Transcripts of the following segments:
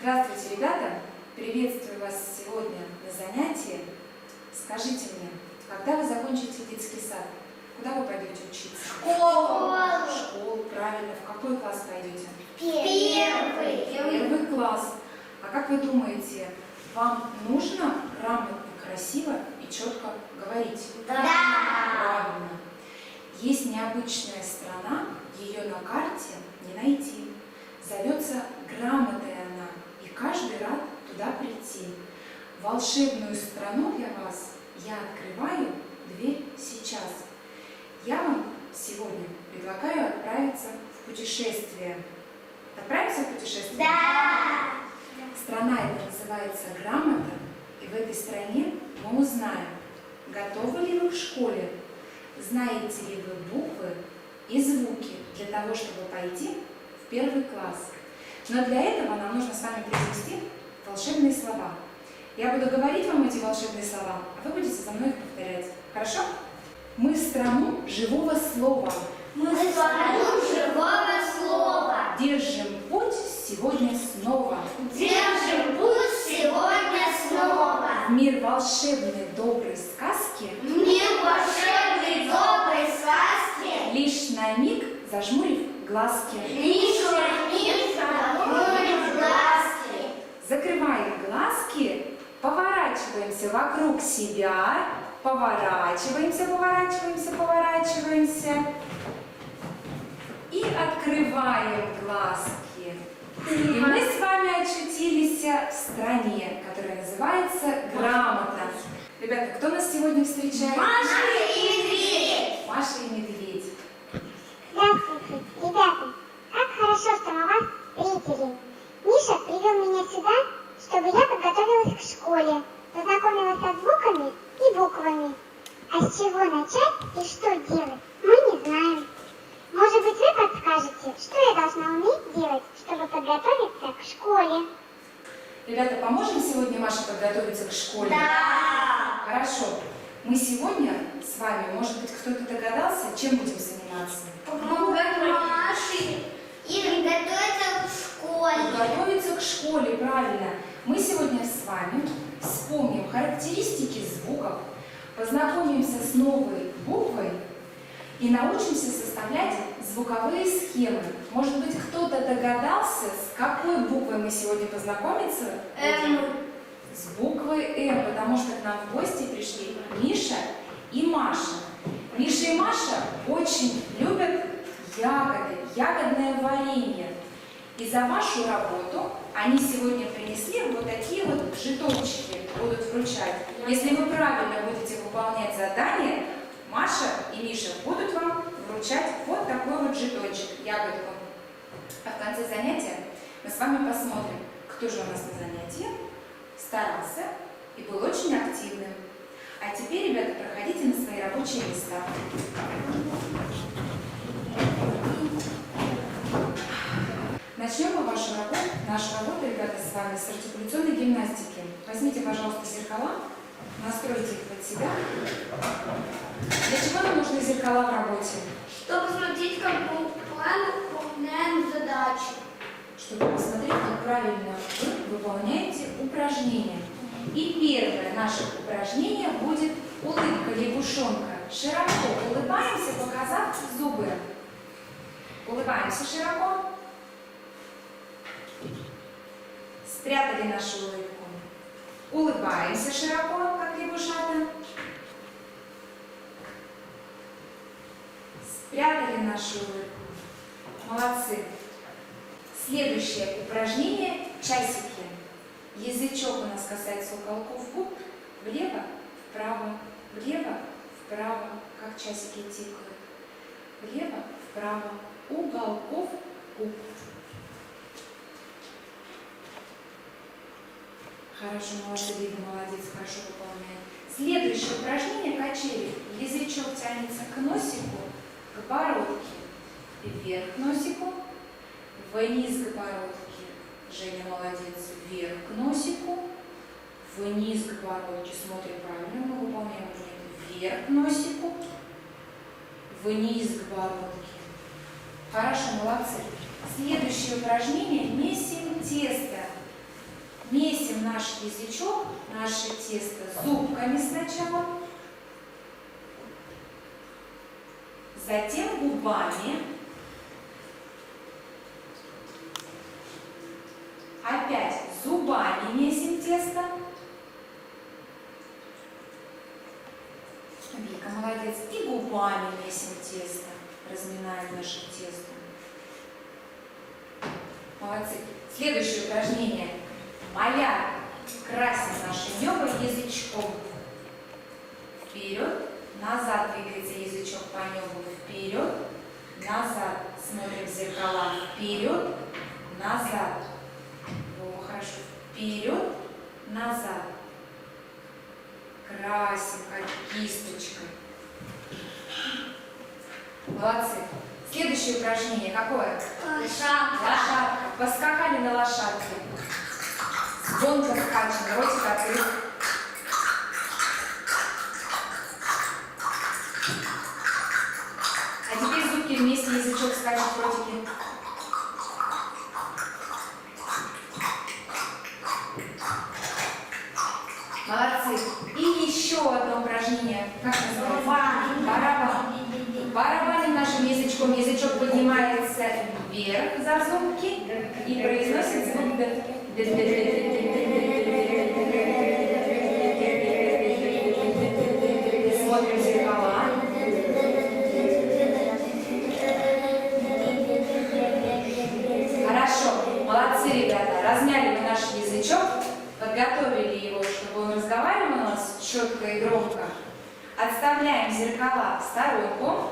Здравствуйте, ребята! Приветствую вас сегодня на занятии. Скажите мне, когда вы закончите детский сад, куда вы пойдете учиться? В школу. В школу, правильно. В какой класс пойдете? Первый. Первый класс. А как вы думаете, вам нужно грамотно, красиво и четко говорить? Да. Правильно. Есть необычная страна, ее на карте не найти. Зовется Грамотой она, и каждый рад туда прийти. Волшебную страну для вас я открываю дверь сейчас. Я вам сегодня предлагаю отправиться в путешествие. Отправимся в путешествие? Да. Страна эта называется Грамота, и в этой стране мы узнаем, готовы ли вы в школе, знаете ли вы буквы и звуки для того, чтобы пойти в первый класс. Но для этого нам нужно с вами произнести волшебные слова. Я буду говорить вам эти волшебные слова, а вы будете за мной их повторять. Хорошо? Мы в страну живого слова. Мы в страну живого слова. Держим путь сегодня снова. Держим путь сегодня снова. В мир волшебной доброй сказки. В мир волшебной доброй сказки. Лишь на миг зажмурив глазки. Лишь на миг зажмурив глазки. Закрываем глазки, поворачиваемся вокруг себя, поворачиваемся, поворачиваемся, поворачиваемся и открываем глазки. И мы с вами очутились в стране, которая называется Грамота. Ребята, кто нас сегодня встречает? Маша и Медведь. Маша и Медведь. Здравствуйте, ребята! Как хорошо, что мы вас встретили. Миша привел меня сюда, чтобы я подготовилась к школе, познакомилась со звуками и буквами. А с чего начать и что делать, мы не знаем. Может быть, вы подскажете, что я должна уметь делать, чтобы подготовиться к школе? Ребята, поможем сегодня Маше подготовиться к школе? Да. Хорошо. Мы сегодня с вами, может быть, кто-то догадался, чем будем заниматься? Помогать Маше. И готовиться к школе. Готовиться к школе, правильно. Мы сегодня с вами вспомним характеристики звуков, познакомимся с новой буквой и научимся составлять звуковые схемы. Может быть, кто-то догадался, с какой буквой мы сегодня познакомиться? С буквой М, потому что к нам в гости пришли Миша и Маша. Миша и Маша очень любят ягоды, ягодное варенье. И за вашу работу они сегодня принесли вот такие вот жетончики, будут вручать. Если вы правильно будете выполнять задание, Маша и Миша будут вам вручать вот такой вот жетончик, ягодку. А в конце занятия мы с вами посмотрим, кто же у нас на занятии старался и был очень активным. А теперь, ребята, проходите на свои рабочие места. Начнем мы нашу работу, ребята, с вами с артикуляционной гимнастики. Возьмите, пожалуйста, зеркала, настройте их под себя. Для чего нам нужны зеркала в работе? Чтобы смотреть, как мы выполняем задачи. Чтобы посмотреть, как правильно вы выполняете упражнения. И первое наше упражнение будет улыбка лягушонка. Широко улыбаемся, показав зубы. Улыбаемся широко. Спрятали нашу улыбку. Улыбаемся широко, как лягушата. Спрятали нашу улыбку. Молодцы. Следующее упражнение – часики. Язычок у нас касается уголков губ. Влево, вправо, как часики тикают. Влево, вправо, уголков губ. Хорошо, молодцы, Лида, молодец, хорошо выполняет. Следующее упражнение – качели. Язычок тянется к носику, к бородке. Вверх к носику, вниз к бородке. Женя, молодец, вверх к носику, вниз к бородке. Смотрим правильно, мы выполняем это. Вверх к носику, вниз к бородке. Хорошо, молодцы. Следующее упражнение – месим тесто. месим наш язычок, наше тесто зубками сначала, затем губами, опять зубами месим тесто. Вика, молодец. И губами месим тесто, разминаем наше тесто. Молодцы. Следующее упражнение. Маляр. Красим наше небо язычком. Вперед, назад двигается язычок по небу. Вперед, назад. Смотрим в зеркала. Вперед, назад. О, хорошо. Вперед, назад. Красим, как кисточкой. Молодцы. Следующее упражнение какое? Лошадка. Поскакали на лошадке. Звонко скачем, ротик открыт. А теперь зубки вместе, язычок скачет в ротике. Молодцы. И еще одно упражнение. Как называется? Барабан. Барабаним нашим язычком. Язычок поднимается вверх за зубки и произносит звук Д. Смотрим в зеркала. Хорошо. Молодцы, ребята. Размяли мы наш язычок. Подготовили его, чтобы он разговаривал у нас четко и громко. Отставляем зеркала в сторонку.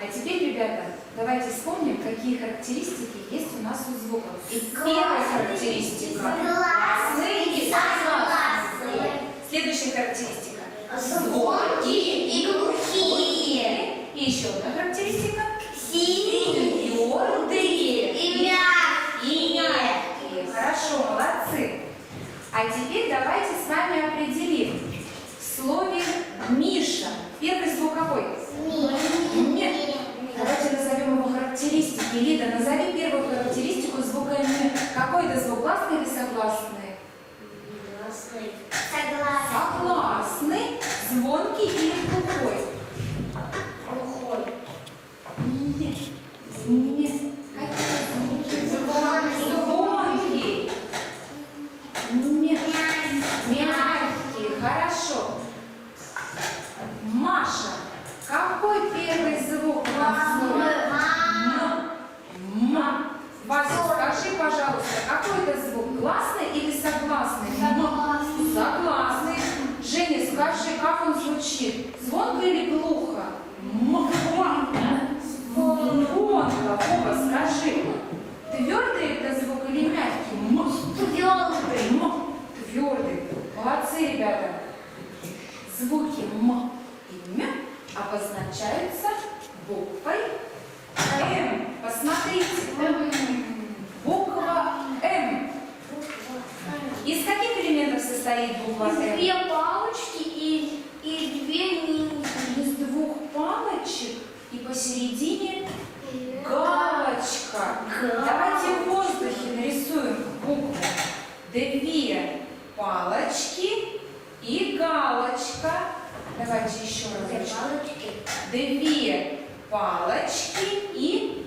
А теперь, ребята, давайте вспомним, какие характеристики есть у нас у звуков. И первая характеристика – гласные и согласные. Следующая характеристика – звонкие и глухие. И еще одна характеристика – синие, твердые и мягкие. Хорошо, молодцы. А теперь давайте с вами определим. В слове «Миша» первый звук какой? Нет. Давайте назовем его характеристики. Лида, назови первую характеристику звука «М». Какой это звук? Гласный или согласный? Согласный, звонкий или глухой? Нет. Нет. Какие звуки? Звонкий. Нет. Мягкий. Хорошо. Маша, какой первый звук на слове? М. Вася, скажи, пожалуйста, какой это звук? Гласный или согласный? Согласный. Женя, скажи, как он звучит? Звонко или глухо? Звонко. Вова, скажи, твердый это звук или мягкий? Твердый. Твердый. Молодцы, ребята. Звуки М и М обозначаются буквой М. Посмотрите. Буква М. Из каких элементов состоит буква М? Две палочки и две мини. Из двух палочек и посередине галочка. Давайте в воздухе нарисуем букву. Две палочки и галочка. Давайте еще раз. Две палочки и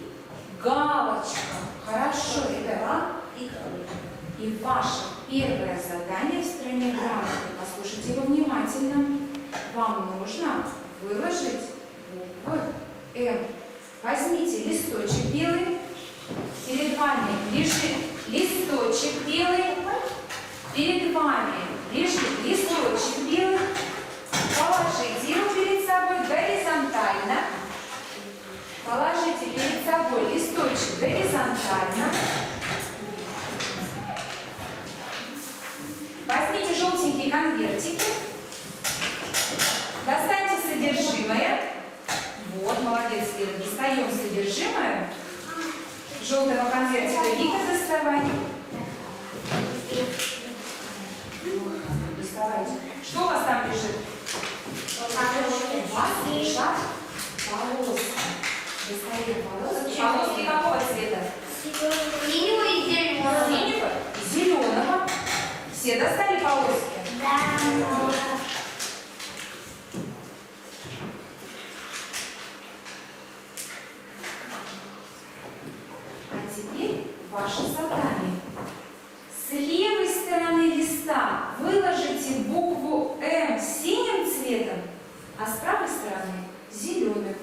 галочка. Хорошо, ребята. И ваше первое задание в стране грамоты, послушайте его внимательно. Вам нужно выложить букву М. Возьмите листочек белый. Перед вами лежит листочек белый. Перед вами лежит листочек белый. Положите его перед собой горизонтально. Положите перед собой листочек горизонтально. Возьмите желтенькие конвертики. Достаньте содержимое. Вот, молодец, Лена. Достаем содержимое. Желтого конвертика Вика доставай. Доставайте. Что у вас там лежит? У вас лежат полоски. Достаем полоски. Полоски какого цвета? Синего и зеленого. Синего и зеленого. Все достали полоски? Да. А теперь ваше задание. С левой стороны листа выложите букву М синим цветом, а с правой стороны зеленым.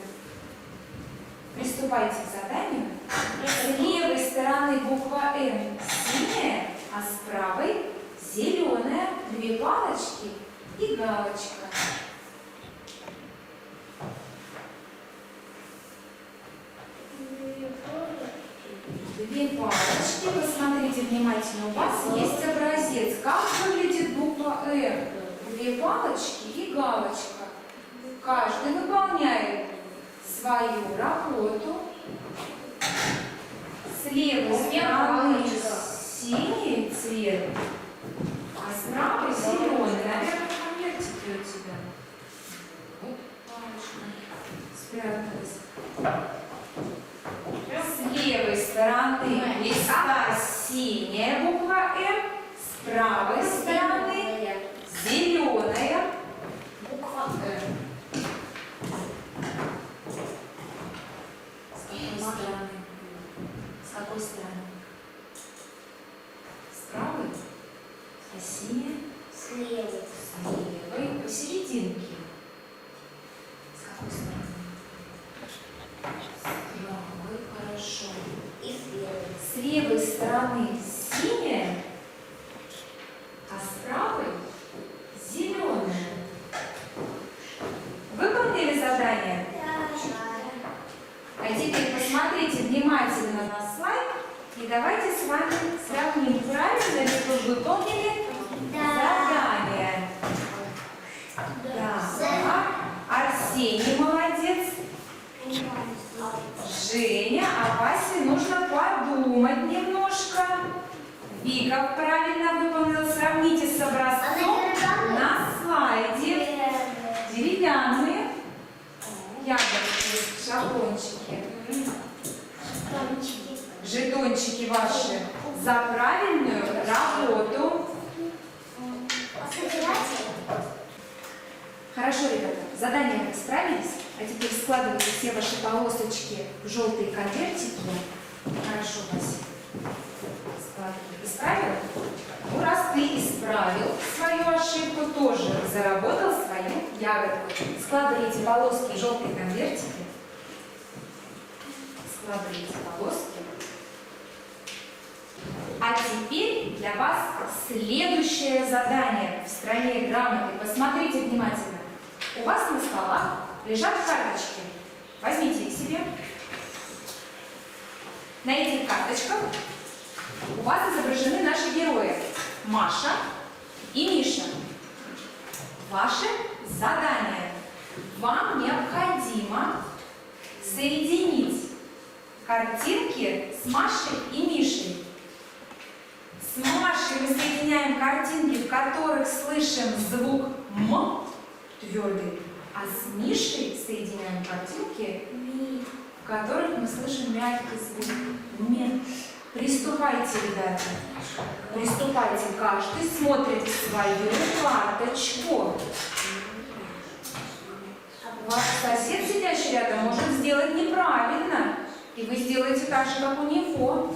Приступайте к заданию. С левой стороны буква М синяя, а с правой зеленая, 2 палочки и галочка. Две палочки, посмотрите внимательно, у вас есть образец. Как выглядит буква «Р»? 2 палочки и галочка. Каждый выполняет свою работу. С левой стороны синий цвет, а с правой зеленый. Наверное, в конвертике у тебя. Вот палочка спряталась. С левой стороны листа синяя буква «М», с правой стороны зеленая буква «М». С какой стороны? С какой стороны? С правой? А синяя? С левой. С левой. Посерединке. С какой стороны? С правой. Хорошо. И с левой. С левой стороны синяя, а с правой зеленая. Выполнили задание? Да. А теперь посмотрите внимательно на слайд и давайте с вами сравним, правильно ли вы выполнили задание. Да. Арсений молодец. Женя, а Васе нужно подумать немножко. Вика правильно выполнила. Сравните с образцом на слайде. Деревянные ягодки, шаблончики, жетончики ваши за правильную работу. Хорошо, ребята, задание вы справились, а теперь складывайте все ваши полосочки в желтые конвертики. Хорошо, Вася. Складывай. Исправил? Ну, раз ты исправил свою ошибку, тоже заработал свою ягодку. Складывайте полоски в желтые конвертики. Складывайте полоски. А теперь для вас следующее задание в стране грамоты. Посмотрите внимательно. У вас на столах лежат карточки. Возьмите их себе. На этих карточках у вас изображены наши герои Маша и Миша. Ваше задание. Вам необходимо соединить картинки с Машей и Мишей. С Машей мы соединяем картинки, в которых слышим звук «м» твердый, а с Мишей соединяем картинки, в которых мы слышим мягкий звук «м». Приступайте, ребята. Приступайте. Каждый смотрит свою карточку. Ваш сосед, сидящий рядом, может сделать неправильно. И вы сделаете так же, как у него.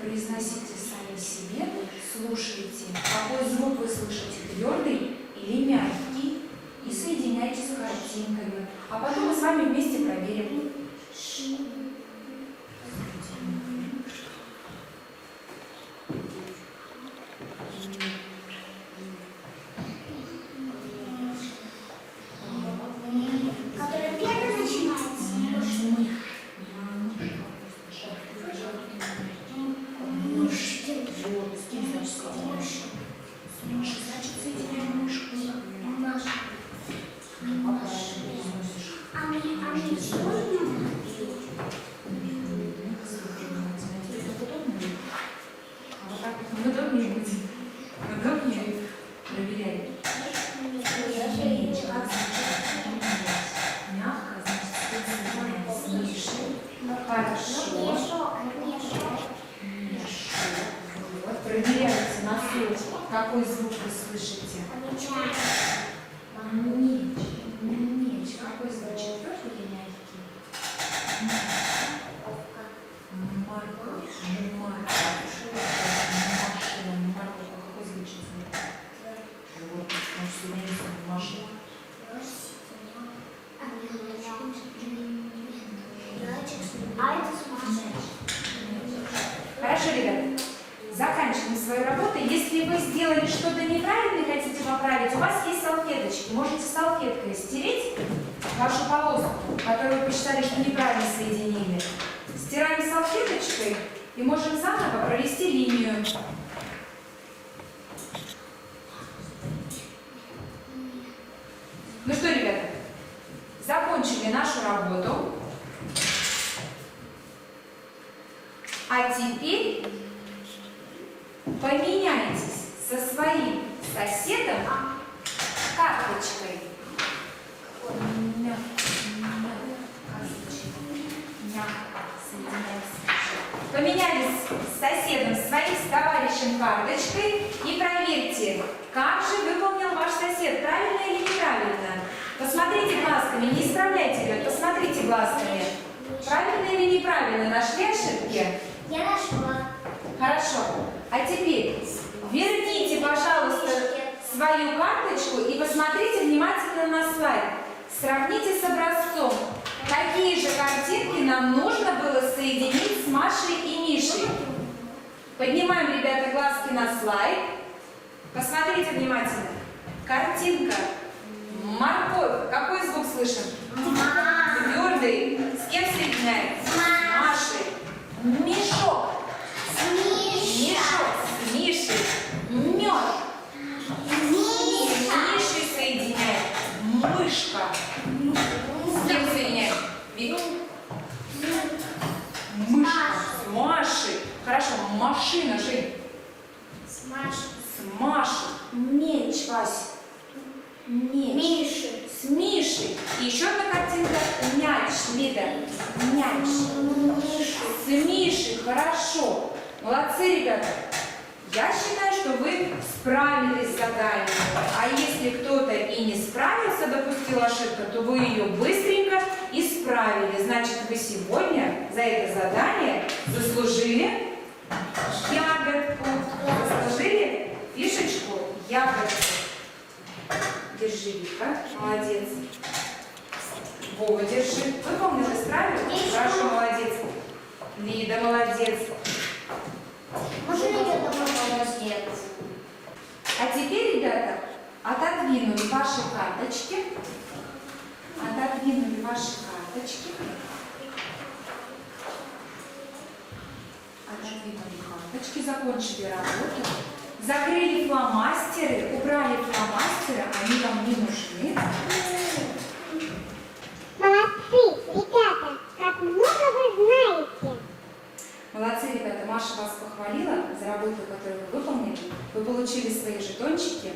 Произносите сами себе, слушайте, какой звук вы слышите, твердый или мягкий, и соединяйте с картинками. А потом мы с вами вместе проверим. Которая первой начинается. Значит, соединяем мышку. Маша. А правильно произносишь. А мы чего Какой звук вы слышите? Меч. Какой звучит? Твердый или мягкий? Морковь. Машина. Морковь. Какой звучит звук? Вот, может, соединиться в машину. Хорошо, ребята. Заканчиваем свою работу. Если вы сделали что-то неправильно и хотите поправить, у вас есть салфеточки. Можете салфеткой стереть вашу полоску, которую вы посчитали, что неправильно соединили. Стираем салфеточкой и можем заново провести линию. Ну что, ребята, закончили нашу работу. А теперь поменяйтесь со своим соседом карточкой. Поменялись с соседом, своим товарищем карточкой и проверьте, как же выполнил ваш сосед, правильно или неправильно. Посмотрите глазками, не исправляйте, ребят, посмотрите глазками. Правильно или неправильно, нашли ошибки? Я нашла. Хорошо. А теперь верните, пожалуйста, свою карточку и посмотрите внимательно на слайд. Сравните с образцом, какие же картинки нам нужно было соединить с Машей и Мишей. Поднимаем, ребята, глазки на слайд. Посмотрите внимательно. Картинка. Морковь. Какой звук слышим? Твердый. С кем соединяем? С Машей. Мешок. Мешок с Мишей. Мед. С Мишей соединяем. Мышка. С кем соединяем? Вик. Мышка. С Машей. Хорошо. Машина, Жень. С Машей. С Машей. Меч, Вася. Меч. Миши. С Мишей. И еще одна картинка. Мяч, Лида. Мяч. С Мишей. Хорошо. Молодцы, ребята. Я считаю, что вы справились с заданием. А если кто-то и не справился, допустил ошибку, то вы ее быстренько исправили. Значит, вы сегодня за это задание заслужили ягодку. Заслужили фишечку ягодку. Держи, Вика. Молодец. Вова, держи. Выполнила, справилась? Хорошо, молодец. Лида, молодец. Можно я домой молодец? А теперь, ребята, отодвинули ваши карточки. Отодвинули ваши карточки. Отодвинули карточки, закончили работу. Закрыли фломастеры, убрали фломастеры, они вам не нужны. Молодцы, ребята, как много вы знаете. Молодцы, ребята, Маша вас похвалила за работу, которую вы выполнили. Вы получили свои жетончики,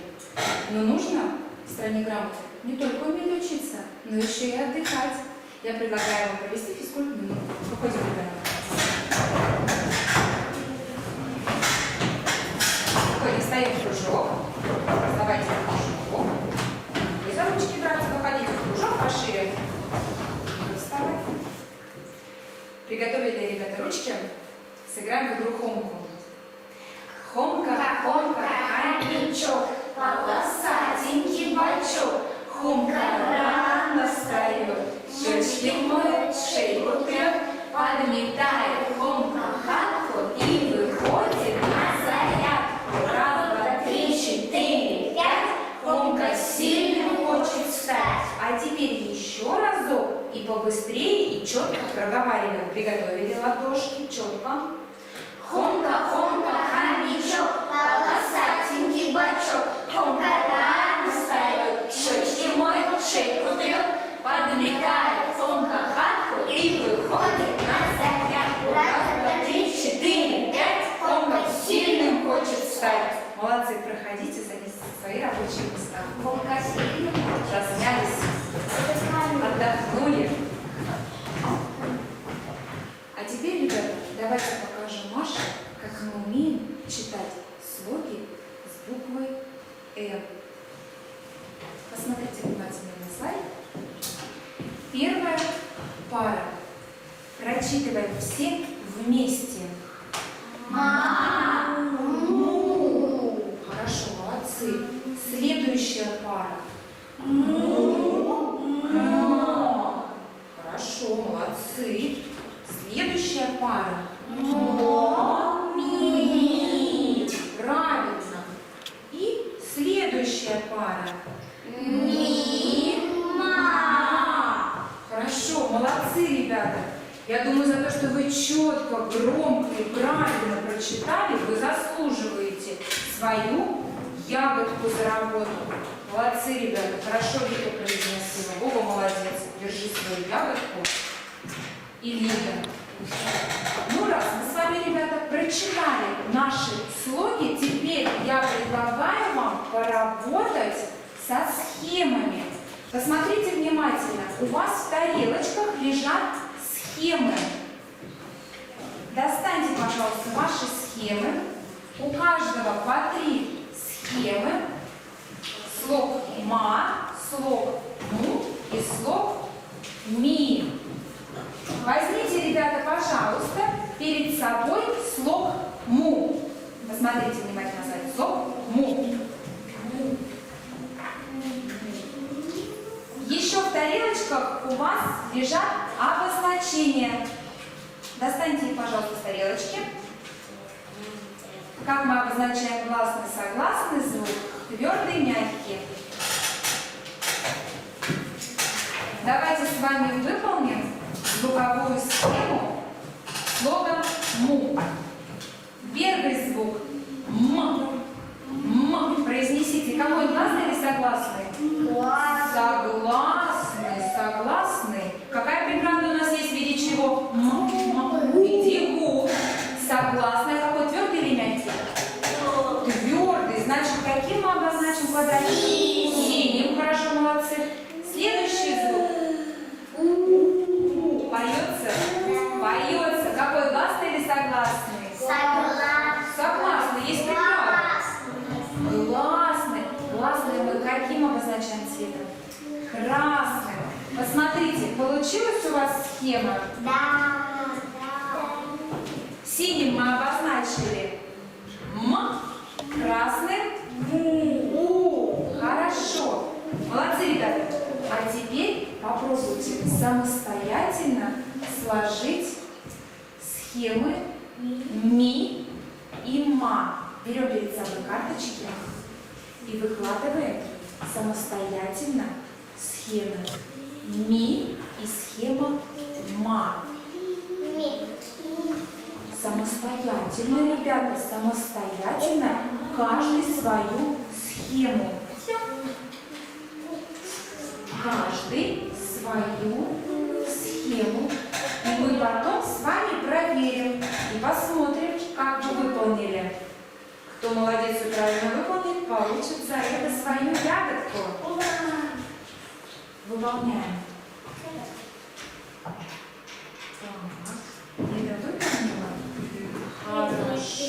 но нужно в стране грамоты не только уметь учиться, но еще и отдыхать. Я предлагаю вам провести физкультуру. Выходим, ребята. Выходим, встаем в кружок. Вставайте в кружок. И за ручки браться, выходите в кружок пошире. Вставай. Приготовили, ребята, ручки. Сыграем в игру Хомку. Хомка, Хомка, хомячок, полосатенький бачок. Хомка рано встает, щечки моет, шейку трет, подметает Хомка хатку и выходит на зарядку. Раз, два, три, четыре, пять. Хомка сильно хочет встать. А теперь еще разок и побыстрее и четко проговариваем. Приготовили ладошки четко. Хомка, Хомка, хомячок, полосатенький бачок. Хомка рано встает, щечки моет, шейку трет, подметает Хомка хатку и выходит на зарядку. Раз, два, три, четыре, пять. Хомка сильным хочет встать. Молодцы, проходите, садитесь в свои рабочие места. Хомка сильно. Размялись, отдохнули. А теперь, ребята, давайте покажем Маше, как мы умеем читать слоги с буквой Первая пара. Прочитываем все вместе. Хорошо, молодцы. Следующая пара. Хорошо, молодцы. Следующая пара. Правильно. И следующая пара. Хорошо, молодцы, ребята. Я думаю, за то, что вы четко, громко и правильно прочитали, вы заслуживаете свою ягодку за работу. Молодцы, ребята. Хорошо Вика произносила. Вова молодец. Держи свою ягодку. И Лида. Ну, раз мы с вами, ребята, прочитали наши слоги, теперь я предлагаю вам поработать со схемами. Посмотрите внимательно. У вас в тарелочках лежат схемы. Достаньте, пожалуйста, ваши схемы. У каждого по 3 схемы. Слог ма, слог му и слог ми. Возьмите, ребята, пожалуйста, перед собой слог му. Посмотрите внимательно на сайт. Слог му. Еще в тарелочках у вас лежат обозначения. Достаньте их, пожалуйста, с тарелочки. Как мы обозначаем гласный, согласный звук? Твердый, мягкий. Давайте с вами выполним звуковую схему слога му. Первый звук м. М. Произнесите. Какой, гласный или согласный? Согласный, согласный. Какая преграда у нас есть в виде чего? М. В виде губ. Согласный. Какой, твердый или мягкий? Твердый. Значит, каким мы обозначим квадратик? Синим. Хорошо, молодцы. Следующий звук. Поется? Поется. Какой, гласный или согласный? Согласный. Есть преграда. Гласный. Гласный мы каким обозначаем цветом? Красным. Посмотрите, получилась у вас схема? Синим мы обозначили м, красным у. Хорошо. Молодцы, ребята. А теперь попробуйте самостоятельно сложить схемы ми и ма. Берем перед собой карточки и выкладываем самостоятельно схемы ми и схема ма. Самостоятельно, ребята, самостоятельно каждый свою схему. Каждый свою схему. И мы потом с вами проверим и посмотрим, как вы выполнили. Кто молодец и правильно выполнит, получит за это свою ягодку. Выполняем. Так. Лида выполнила? Хорошо.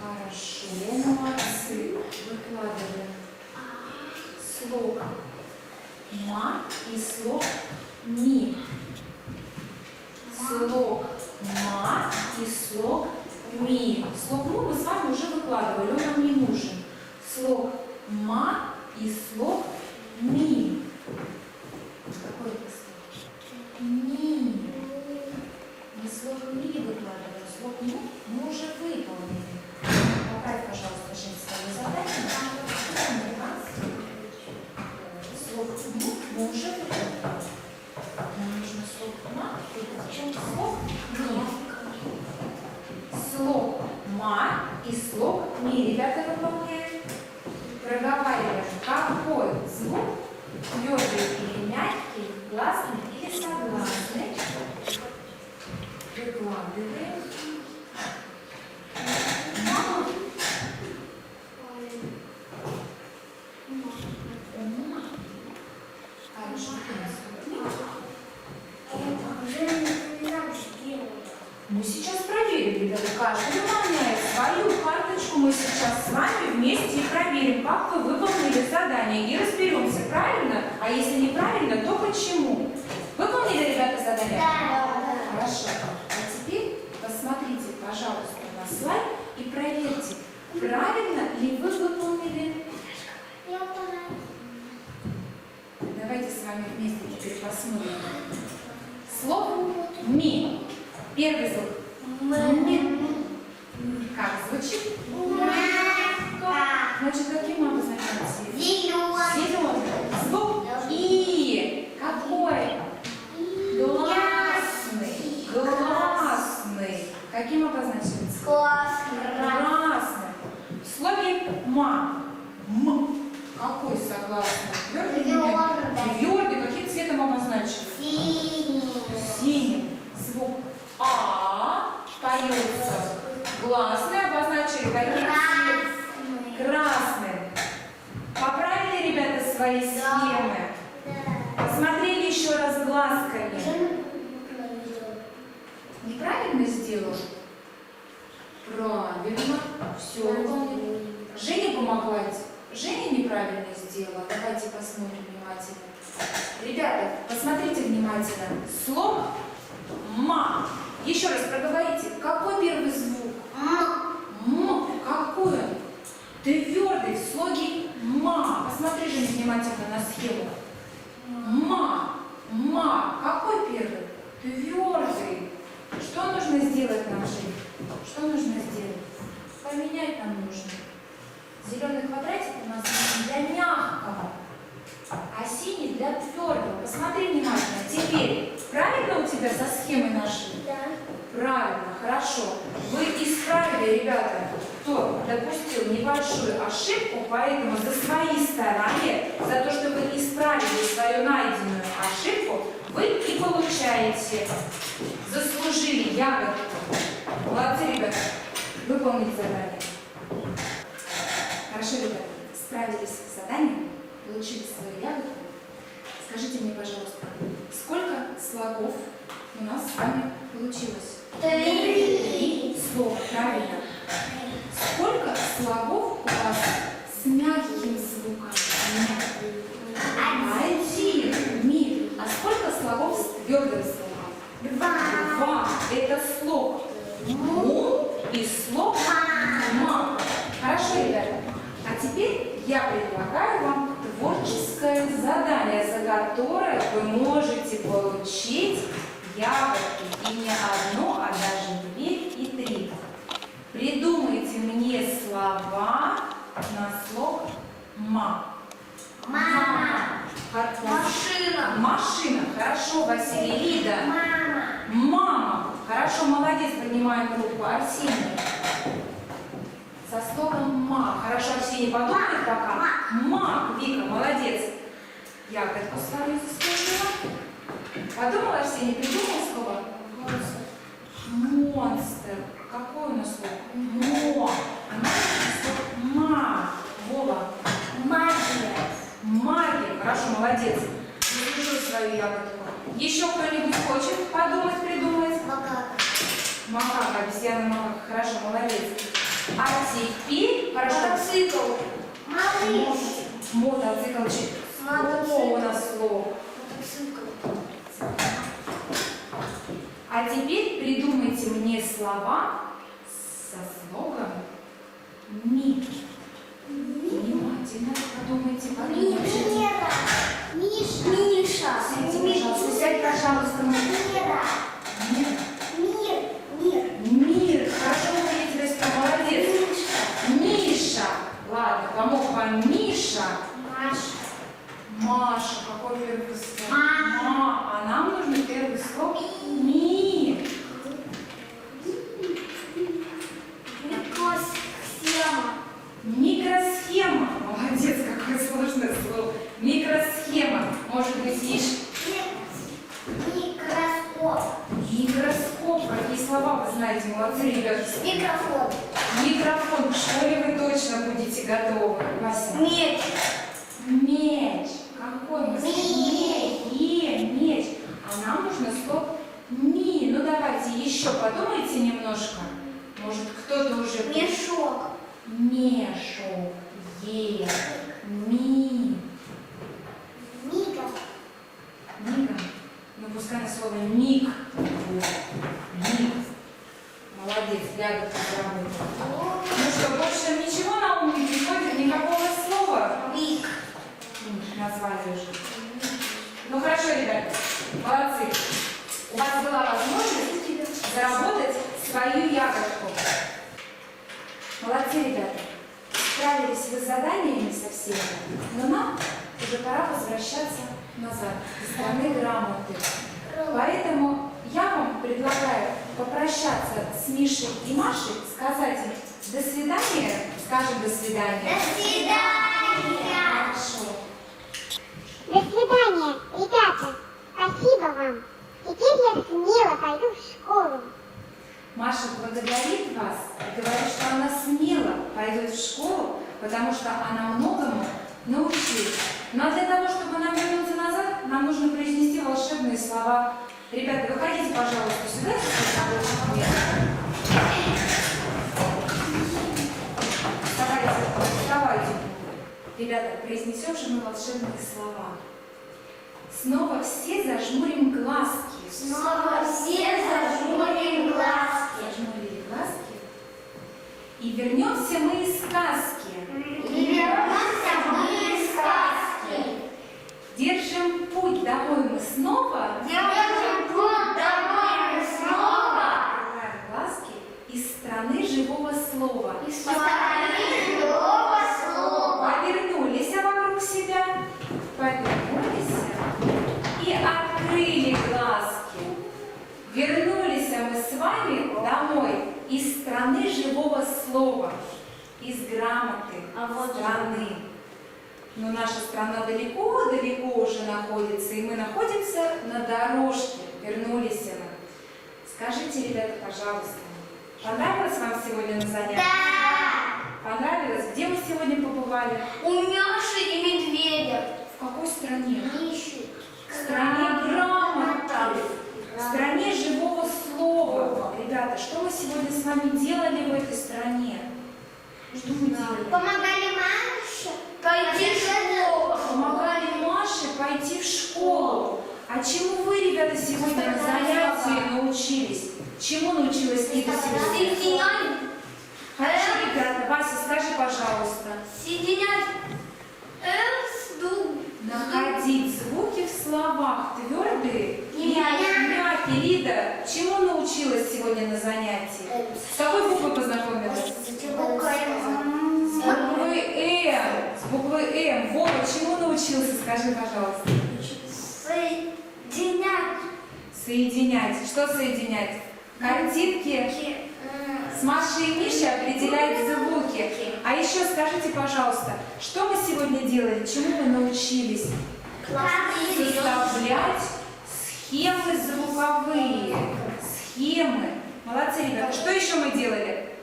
Хорошо, молодцы. Выкладываем слог ма и слог ми. Слог ма и слог ми. Слог му мы с вами уже выкладывали, он нам не нужен. Слог ма и слог ми. Какой это слог? Ми. Мы слог ми выкладываем. Слог му мы уже выполнили. Поправь, пожалуйста, Жень, свою задачу. Слог му мы уже выполнили. Нам нужно слог ма и потом слог ми. Слог ма и слог ми. Ребята, выполняем. Проговариваем, какой звук, твердый или мягкий, гласный или согласный. Выкладываем. Мы сейчас проверим, ребята, каждый выполняет свою карточку. Мы сейчас с вами вместе и проверим, как вы выполнили задание. И разберемся, правильно? А если неправильно, то почему? Выполнили, ребята, задание? Да. Хорошо. А теперь посмотрите, пожалуйста, на слайд и проверьте, правильно ли вы выполнили. Я пора. Давайте с вами вместе теперь посмотрим. Слово «ми». Первый звук. «Ми». Как звучит? Значит, каким мы обозначаем цвет? Зеленый. Звук «и». Какой? Гласный. Гласный. Каким обозначается? Красным. В слове «ма». М. Какой согласный? Твердый или мягкий? Твердый. Каким цветом обозначен? Синим. Звук «а» поется. Гласный обозначили каким цветом? Красным. Поправили, ребята, свои схемы? Посмотрели еще раз глазками. Неправильно сделал? Правильно. Все выполнили. Женя помогла. Женя неправильно сделала. Давайте посмотрим внимательно. Ребята, посмотрите внимательно. Слово «ма». Еще раз проговорите. Какой первый звук? М. Какой он? Твердый в слоге «ма». Посмотри, Женя, внимательно на схему. Ма. Ма. Какой первый? Твердый. Что нужно сделать нам, Жень? Что нужно сделать? Поменять нам нужно. Зеленый квадратик у нас для мягкого, а синий для твердого. Посмотри внимательно. Теперь, правильно у тебя со схемой нашли? Да. Правильно, хорошо. Вы исправили, ребята, кто допустил небольшую ошибку, поэтому за свои старания, за то, что вы исправили свою найденную ошибку, вы и получаете. Заслужили ягодку. Молодцы, ребята. Выполнить задание. Хорошо, ребята, справились с заданием, получили свою ягодку. Скажите мне, пожалуйста, сколько слогов у нас с вами получилось? 3 слова, правильно. Сколько слогов у вас с мягким звуком? 1. Ми. А сколько слогов с твердым звуком? 2. Это слог «му» и слог «ма». Хорошо, ребята. А теперь я предлагаю вам творческое задание, за которое вы можете получить ягодки. И не одну, а даже 2 и 3. Придумайте мне слова на слог «ма». Мама. Машина. Машина. Хорошо, Василий. Лида. Мама. Хорошо, молодец. Поднимаем руку. Арсений. Со словом «ма». Хорошо, Арсений, подумай пока. Мак. Вика, молодец. Ягодку свою заслужила. Подумал, Арсений, придумал слово? Монстр. Какое у нас слово? Мо. А наше слово «ма». Вова. Магия. Магия. Хорошо, молодец. Заслужил свою ягодку. Еще кто-нибудь хочет подумать, придумать? Макака, обезьяна макака. Хорошо, молодец. А теперь, хорошо. Мотоцикл. Малыш. Мотоцикл. О, у нас слово. Мотоцикл. А теперь придумайте мне слова со слогом «ми». Внимательно подумайте, подумайте. Мира. Миша. Сядьте, пожалуйста, сядь, пожалуйста. Мира. Мир. Мир. Хорошо, вы тебя сказали, молодец. Миша. Ладно, помог вам Миша. Маша. Маша. Какой первый слог? Ма. А нам нужен первый слог «ми». Микросхема. Микросхема. Молодец, какое сложное слово. Микросхема. Может быть, есть Микроскоп. микроскоп. Какие слова вы знаете? Молодцы, ребята. Микрофон. Микрофон. В школе вы точно будете готовы. Вася. Меч. Меч. Какой мы Меч. меч. А нам нужно слог «ми». Ну, давайте еще подумайте немножко. Может, кто-то уже... Мешок. Мешок. Е. Ми. Мига. Мига. Ну, пускай на слово миг. Миг. Молодец, ягодка заработала. Ну что, больше ничего на ум не приходит? Никакого слова? Миг. Назвали уже. Ну хорошо, ребята, молодцы. У вас была возможность заработать свою ягодку. Молодцы, ребята. Справились вы с заданиями со всеми, но нам уже пора возвращаться назад, из страны грамоты. Поэтому я вам предлагаю попрощаться с Мишей и Машей, сказать им до свидания, скажем до свидания. До свидания. Хорошо. До свидания, ребята. Спасибо вам. Теперь я смело пойду в школу. Маша благодарит вас и говорит, что она смело пойдет в школу, потому что она многому научилась. Но для того, чтобы нам вернуться назад, нам нужно произнести волшебные слова. Ребята, выходите, пожалуйста, сюда. Вставайте. Ребята, произнесем же мы волшебные слова. Снова все зажмурим глазки. Снова все зажмурим глазки. Зажмурили глазки. И вернемся мы из сказки. И вернемся мы из сказки. Держим путь домой мы снова. Держим путь домой мы снова. Открываем глазки из страны живого слова. Из страны живого слова. Повернулись вокруг себя. Повернулись и открыли глазки. Вернулись мы с вами домой из страны живого слова, из грамоты страны. Но наша страна далеко-далеко уже находится, и мы находимся на дорожке. Вернулись мы. Скажите, ребята, пожалуйста, понравилось вам сегодня на занятии? Да. Понравилось? Где мы сегодня побывали? У Мёши и Медведя. В какой стране? Миши. В стране грамоты, в стране живого слова. Ребята, что мы сегодня с вами делали в этой стране? Что мы делали? Помогали Маше пойти в школу. Помогали Маше пойти в школу. А чему вы, ребята, сегодня на занятии научились? Чему научилась Кита сегодня? Соединять. Хорошо, ребята, Вася, скажи, пожалуйста. Соединять с ду. Находить звуки в словах твердые И мягкие. Лида, чему научилась сегодня на занятии? С какой буквой познакомилась? С буквой М. С буквой М. Вова, чему научился? Скажи, пожалуйста. Соединять. Соединять. Что соединять? Картинки. С Машей и Мишей определять звуки. А еще скажите, пожалуйста, что мы сегодня делали? Чему мы научились? Составлять схемы звуковые. Схемы. Молодцы, ребята. Что еще мы делали?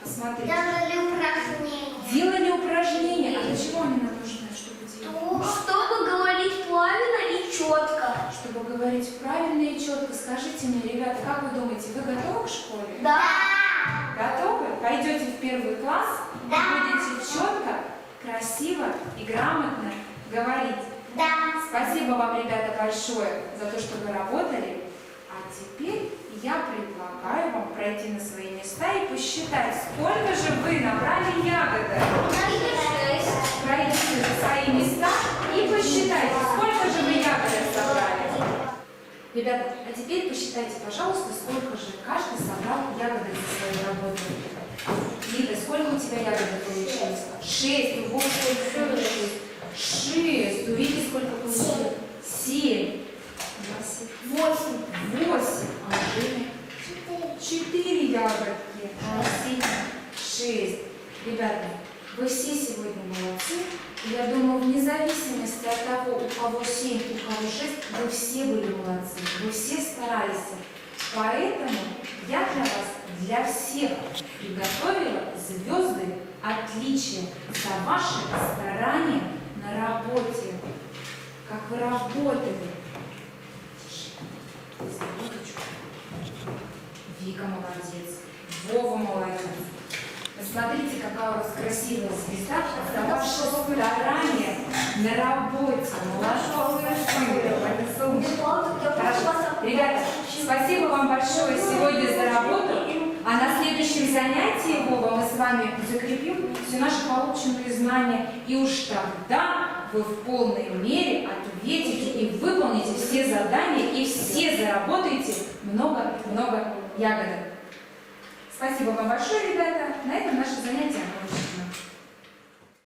Посмотрите. Делали упражнения. Делали упражнения. А для чего они нам нужны? Чтобы делать? Чтобы говорить правильно и четко. Чтобы говорить правильно и четко. Скажите мне, ребята, как вы думаете, вы готовы к школе? Да. Готовы? Пойдете в первый класс и будете четко, красиво и грамотно говорить. Да. Спасибо вам, ребята, большое за то, что вы работали. А теперь я предлагаю вам пройти на свои места и посчитать, сколько же вы набрали ягодок. Пройдите на свои места и посчитайте, сколько же вы ягодок собрали. Ребята, а теперь посчитайте, пожалуйста, сколько же каждый собрал ягодок за свою работу. Лида, сколько у тебя ягодок получилось? 6. Вот сколько? 6. У Вики сколько получилось? 7. 8. 8. А у Жени? 4 ягодки. А у Сени 6. Ребята, вы все сегодня молодцы. Я думаю, вне зависимости от того, у кого 7, у кого 6, вы все были молодцы, вы все старались. Поэтому я для вас, для всех приготовила звезды отличия за ваши старания на работе. Как вы работали. Вика молодец. Вова молодец. Посмотрите, какая у вас красивая звезда. За ваше старание на работе. Молодцы. Хорошо. Ребята, спасибо вам большое сегодня за работу. А на следующем занятии, Вова, мы с вами закрепим все наши полученные знания. И уж тогда вы в полной мере ответите и выполните все задания, и все заработаете много-много ягодок. Спасибо вам большое, ребята. На этом наше занятие окончено.